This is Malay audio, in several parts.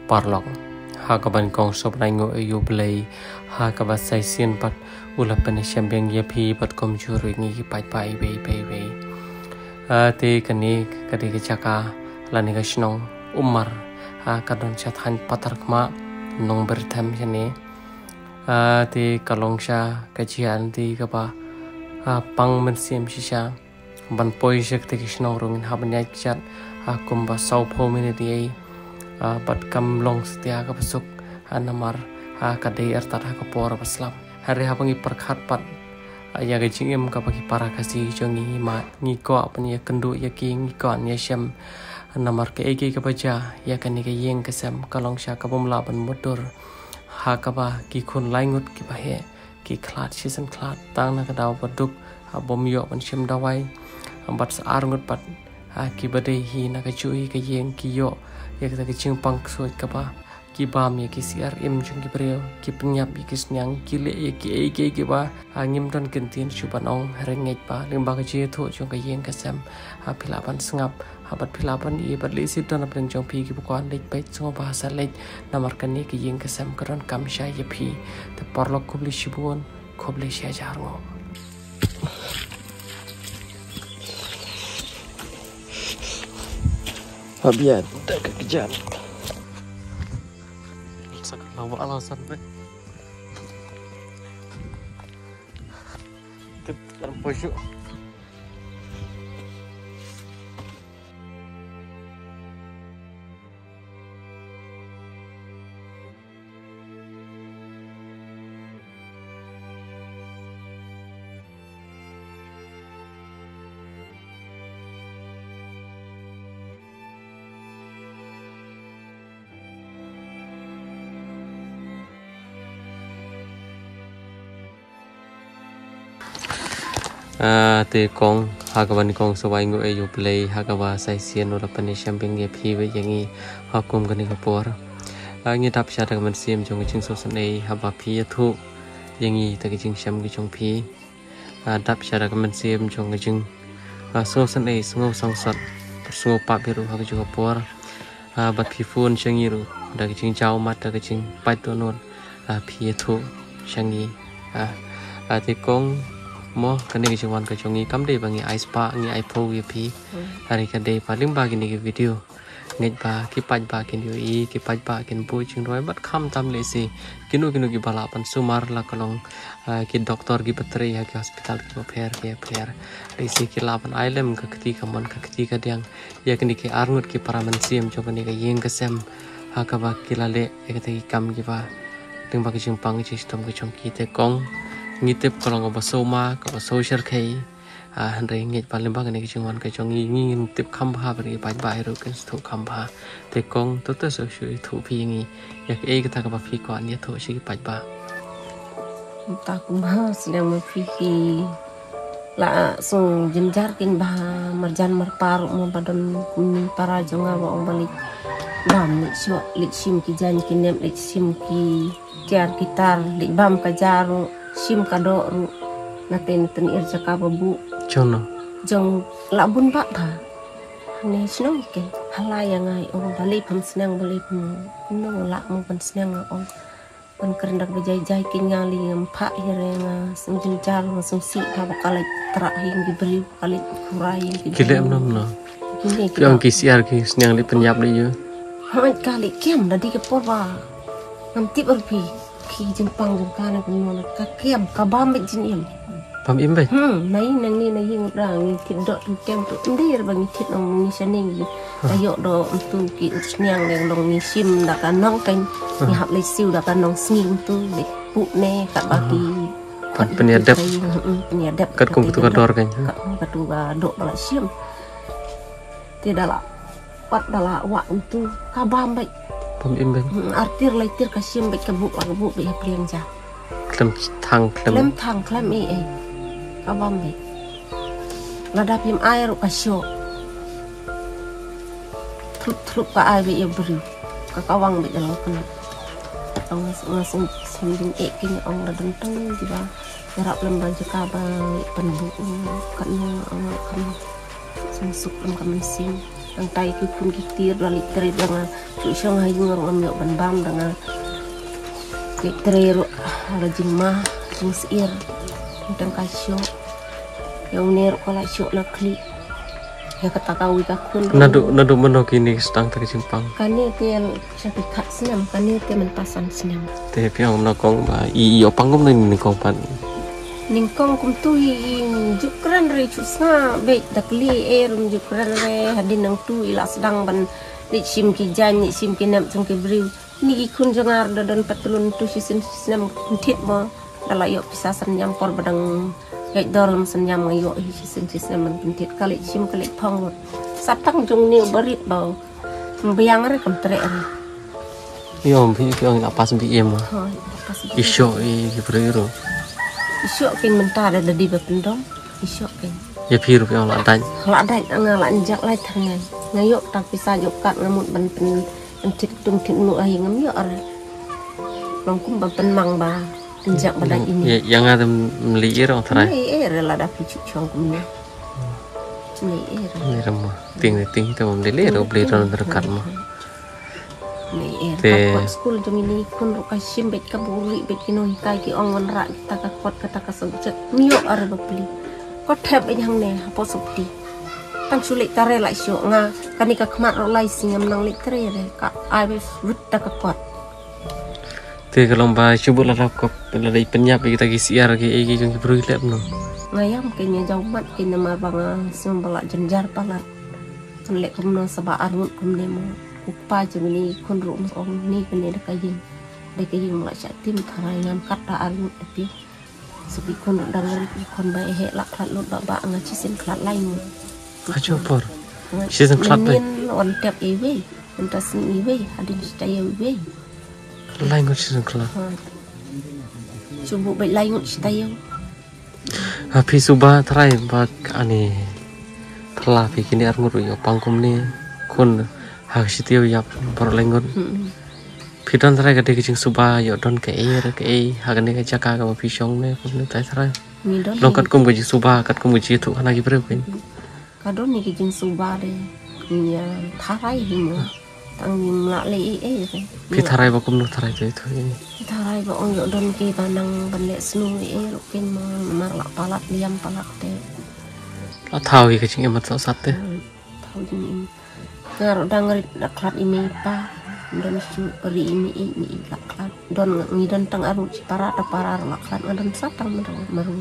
parlok ha ka ban kong sop nai ngo yu blei ha ka ba sai sien pat ula pen syambeng ye phi pat kom juri ngi ki pai pai be te kani kadi ke chaka lani ka snong umar ha ka don chat han patar kma nong bertham jane te kalong sha ka chian ti ka ba pang men sim shisha ban poi shek te kishnong rungin ha ban yak chat kum ba sau pho min di bat kam long setia ka pasuk namar ka dei artat ha ka por baslam hari ha bangi perkhat pat ya ga jingem ka bagi para kasih jongi ma ngi ko apni kendu ya ki ngi ko nya syam namar ke ege ka baja ya kan ni ka yeng ka sam kalong sha ka bom la ban motor ha ka ba ki khun laingut ki ba he ki khlat season khlat tang na ka daw baduk bom yo ban syam dawai bat saar ngut pat ki bade hi na ka chui ka yeng ki yo ya ka jing pang suat ka ba ki bam ya ki CRM jung ki breo ki penyap ki snyang ki le ya ki ege ki ba ngim don kentin chuban ong renget ba limba ka je thu jung ka yeng ka sam pilaban sengap bat pilaban i bat le sit don apeng jong pi ki bukan lek pet so bahasa lek namar kan ni ki yeng ka sam karon kam sha ye phi te parlok kubli shibun kubli sha jarngo Habian tak kekejar. Sekarang awak alasan be. Kita pojok. Te kong hakawan kong sawai ngo ayu play hakawa sai sian ora pane champing ye phi we yangi hakum gani kapor ngi tap sha ta man sim jong ching so sanei haba phi thu yangi ta jing sham gi chong phi tap sha ta man sim jong jing so sanei sngo sang sat sngo pa biru ha gi kapor bat phi phun changi ru da gi ching chau mat ta gi ching pai to non phi thu changi te kong mo kan ni jwan ka chongi kam de bangi ice pa ngi iPhone ye phi hari ka de paling ba gini video ngai ba ki paj ba kin yo i ki paj ba kin bu ching roi bat kham tam le si kinu ki bala pan sumar la kalong ki doktor ki patri ha ki hospital ki pher le si ki la pan ailem ka kti ka mon ka kti ka diang ya kini ki arngut ki paraman sim jo ni ka yeng ka sem ha ka ba ki la le e ka ki kam ki ba ting ba ki ching pang chi stom ki chong ki te kong ngitip kalau ngoba soma kalau social kai handai ngit paling bang ni kicungan kacong ngi ngitip kambha beri pai bai ro kan stu kambha te kong to so shui thu phi ngi yak e ka ka phi ko an ya tho shi pai ba ta kumha sedang phi ki la sung jimjar kin ba marjan marpar mo badon para jonga ba ong balik bam ni syo lik sim ki jan ki nem lik sim ki tiar gitar lik bam ka jaru sim kado ru naten ir jaka babu chono jong labun ba tha ne snong ke hala yang ai ong bali pam snang bali pam no la mo pan snang ong pan kerendak bejai jai kin ngali ngam pha hirenga sum jin jar sum si ka bakal tra hing di beri kali kurai kilem nam no yang kisiar ki snang li penyap li yo ha kali kem dadi ke porwa ngam tip urpi ki jempang jengkana penon ka kem ka bam jin im pam im be nai nang ni nai ng rang ki dot kem tu ndir bang tit nong ni saning ayo do tu ki snyang leng long ni sim da ka nong kan ni hap le siu da ka nong sning tu le pu ne ka bagi pat penyadap kat kum tu ka dor kan ka tu ga do la sim ti dala pat dala wa tu ka bam bai pam im be artir laitir ka sim bai ka bu be pliang ja klem thang klem e ka bam bai lada pim air ka syo trup ka ai be bru ka kawang be dalam kana ong langsung sinding e kin ong la denteng di ba yarap lembang jaka ba penbu kan ong kan sungsuk ong kamen sim ang tay kipun kitir lali tere dengan susong hayung orang ambil ban dengan tere ala jingmah jing sir tentang kasyo yang ner kolak syok nak klik ya kata kawi kakun nado meno kini sedang teri simpang kani tiel sapi kat senam kani tiel mentasan senam te piang menakong ba i opangom ni kong pan ningkong kum tu jukran re chusna be dakli jukran re hadin nang tu ila sedang ban ni sim ki jan ni sim ki nam chung ki briu ni kun jangar dan patulun tu sisin sinam kuntit mo dala yo pisasan nyam por badang gay dalam senyam ngayo sisin man kuntit kali sim kali pong satang jung ni barit bau mbiang re kam tre re yo piang apa sembi em iso i briu isyok king mentah ada di bapendong isyok king ya piru piang la dan anjak lai thangai ngayok tapi sajok kat ngamut ban pen entit tung tin nu ai ngam yo are longkum ban penmang ba anjak badan ini yang ada meliir orang terai la da picu chong kum ni ni ramo ting itu membeli beli orang terdekat mah kakot school jom ini kun rukai sim bet kabuli bet kinoi kai ki ongon rak kita kakot kata kasubjek mio are beli ko thep yang ne hapo supti tang sulit tare lai syo nga kani ka khmat ro lai singam nang lik tre re ka ai be rut ta kakot te kalong ba subut la rap kop la dai penyap kita ki siar ki egi jong ki brui lep no ngayam kenya jauh mat kenya mar bang sim balak jenjar palat lek kumno saba arut kumne mo upa jemini kun ru ong ni kene dekaying mulai tim tharangan kata arut tapi sepi kun dangar kon ba he lak klat lot ba ngaci sin klat lain ajo por season klat ba on tap ewe entas ni ewe hadin stay ewe lain ko season klat cubu bai lain stay api suba trai bak ani telah bikin arngur yo pangkum ni kun hak sitio yap por lengon pidan trai gede kicing suba yo don ke hak ni ke jaka ka pisong ne kun tai trai longkat kum gaji suba kat kum gaji tu kana ki brepin kadon ni kicing suba de nya tharai himo tang ni la le pi tharai ba kum no tharai tu ini tharai ba ong yo don ki banang ban le snu rukin mar la palat liam palat te la thau ki kicing emat sat te thau ni ngaro dangarit naklat ini pa don su peri ini laklat don ngidon tang aru para laklat don satang maru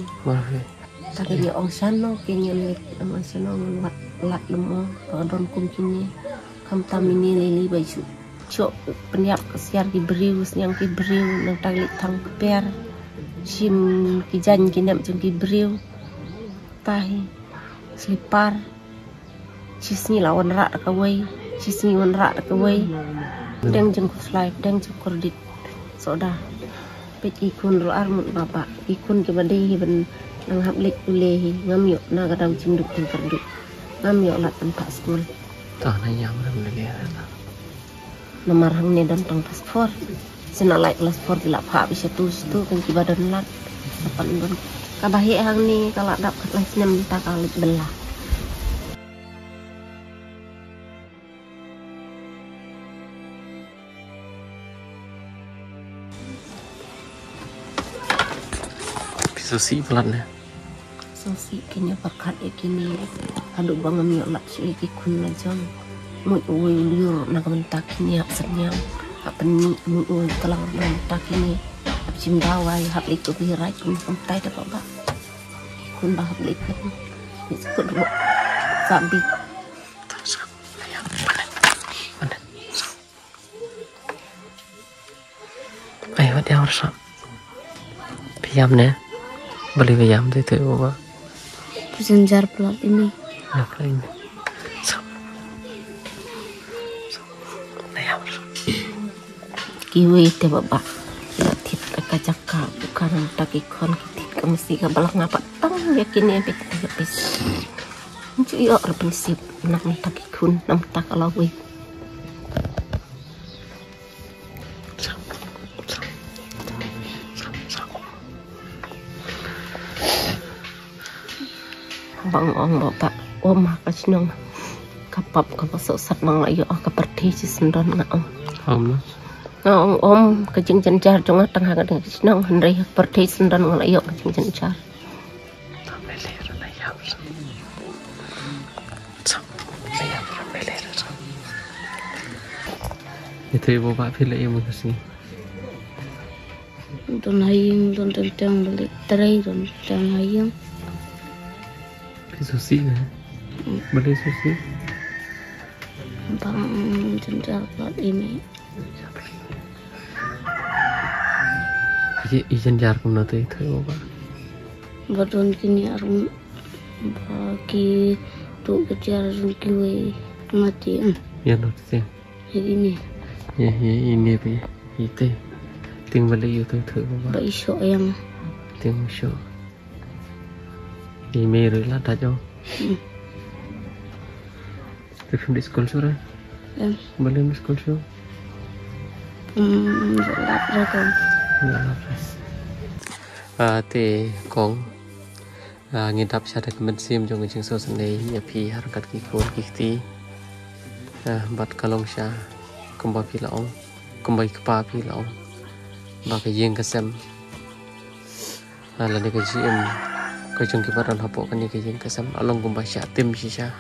tadinya ong sano kenya lek ong sano lat lat lemo don kum kini kam tamini lili baju cok penyak kesiar ki berius yang ki beriu nang taglik tang per sim ki jan ki nam jong ki beriu tahi slipar cisni lawan rak kawai cisni wan rak kawai deng jeng fly deng jeng kordit soda pet ikun ro armut baba ikun ke badai ben nang hablik ulehi ngam yo na gadam cinduk jeng kordit ngam yo lat tempat school tah na nyam ram le nomor hang ne dan tang paspor sina like paspor dilap ha bisa tu situ kan ki badan lat dapat don kabahi hang ni kala dap kat senam ta kalik belah susi pelan ya susi kenya pakat kini adu bang mi lak si ki kun na jong mut uwi liur na kamen takini hak senyam hak peni mut uwi telang na takini hak cimdawai hak itu birai kun sampai dapat ba kun bah hak itu ni sekut ro sabi ayo dia harus piyam ne beli bayam tu apa? Jenjar pelat ini. Ya pelat ini. Kiwi te baba. Tit kacaka bukan takikon kitit kamsi ka balak ngapa tang yakin ya bet habis. Uncu yo prinsip nak takikun nam takalawi. bang ong bapak omah kasinong kapal pop ka masuk sat mang la yo ka perti si sendon ngong Om ngong om ka jing jenjar jong tengah ka ding nong henry perti sendon ngala yo ka jing jenjar itu ibu pak pilih ibu kesini. Don hayung don tentang balik terai don tentang hayung. Susi ya, beli susi. Bang jenjar buat ini. Ijen jar kum nanti itu ibu pak. Badon kini arum bagi tu kejar arum kiwe mati Ya nanti. ini. Ya ini apa ya? Itu. Ting balik itu ibu pak. Ba iso yang Ting show. Email rồi là đã cho. Từ phim đi school rồi. em Balik đi school rồi. lap ra con. Thì con nghiên tập sẽ được mình xem trong cái chương trình này nhà phi harus kat kikun kikti bat kalong sha kumba pi laong kumba kpa pi laong ba cái yeng kasem là này cái gì em cái chung cái baran hapo kan ni cái yeng kasem along kumba sha tim sha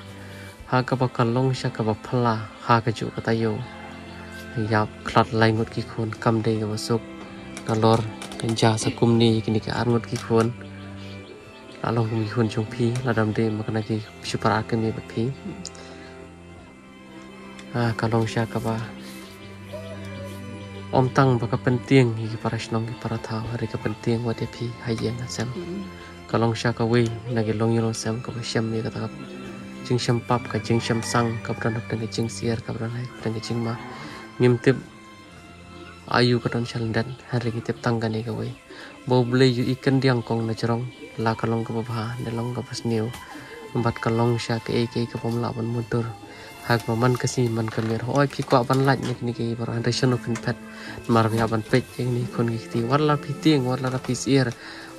ha ka ba kalong sha ka ba phala ha ka chu ka tayo ya klat lai ngot kikun kam dei ka masuk nalor penja sakum ni kini ka arngot kikun lalu kikun chung pi ladam de makna ki supara ke mi pi kalong sha ka ba om tang ba ka penting ki para snong ki para tha hari ka penting wa de pi hayen asam kalong sha ka we na ki long yong sam ka ba sham mi ka ta jing sham pap ka jing sham sang ka bran hak tang jing siar ka bran hai tang jing ma ngim tip ayu ka ton chal dan hari ki tip tang ka ni ka we bo ble yu ikan diang kong na charong la kalong ka ba ne long ka pas new empat kalong sha ke ka pom la ban mutur hak man kasi man kamir oi pi kwa ban laj ni ki baran resion of pet mar ya ban pet ni kon ki ti wala pi ting wala pi siar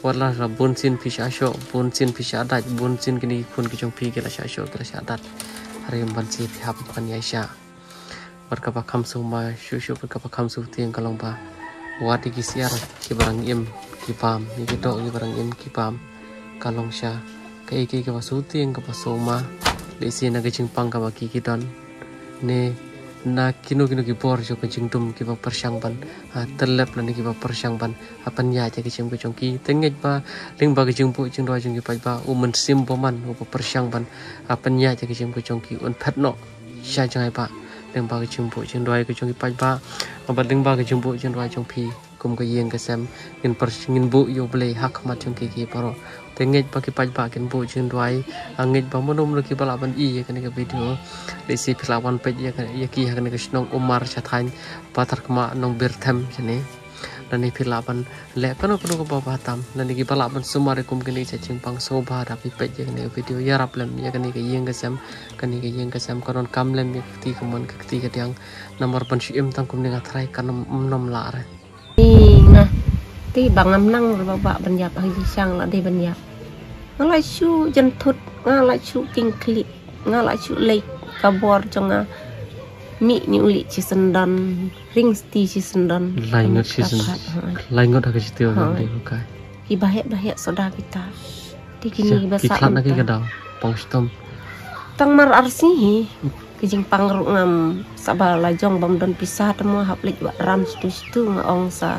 wala bun sin pi sha sho bun sin pi sha daj bun sin kini kon ki jong pi ke la sha sho ke la sha dat hari ban si pi hap kan ya sha barka ba kham su ma shu shu barka ba kham su ting kalong ba wati ki siar ki barang im ki pam ni ki do ki barang im ki pam kalong sha ke ke ba su ting ka ba so ma le si na ke ching pang ka ba ki don ne na kino ki bor jo ke ching tum ki ba persang ban terlep la ni ki ba persang ban apan ya ja ke chim ko chong ki tenget ba ling ba ke ching pu ching do ching ki pa ba men sim bo man ba persang ban apan ya ja ke chim ko chong ki un phat no sha jang ba ling ba ke ching pu ching do ke chong ki pa ba ba ling ba ke ching pu ching do chong pi kum ke yeng ke sam ngin bu yo ble hak ma chong ki paro tenget ba ki pa ba kin bu ching do angit ba monum lo ki bala ban I ya ke video le si philawan pe ya ki ha ke snong umar cha thain patar kma nong bir them chene nani philawan le kano ko ba tam nani ki bala ban sumare kum ke ni cha ching pang so ba da pi pe ya ke video ya rap lem ya ke yeng ke sam karon kam lem ya ti kumon ke ti ke yang nomor ban shi im tang kum ni ngathrai kan nom la re nga ti bangam nang ba ban yap ha sang la de ban yap ngalai chu jen thut ngalai chu king klik ngalai chu lek kabor jonga mi ni uli chi sendan ring sti chi sendan lai ngot ha ke tio de ka ki bahe soda kita ti kini basa ki na ki gadau pong stom tang mar arsi ki jing pangru ngam sabala jong bam don pisah temu haplik wa ram stu ngong sa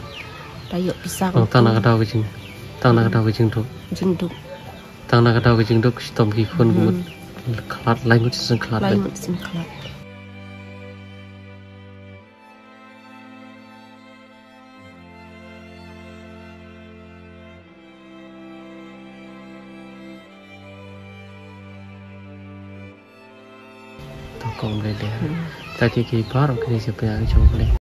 tayo pisah tang na gadau ke jing duk tang na gadau ke jing duk stom ki khun gumut khat lai ngot sin khat kong le le ta ki par ke ni se pa chong le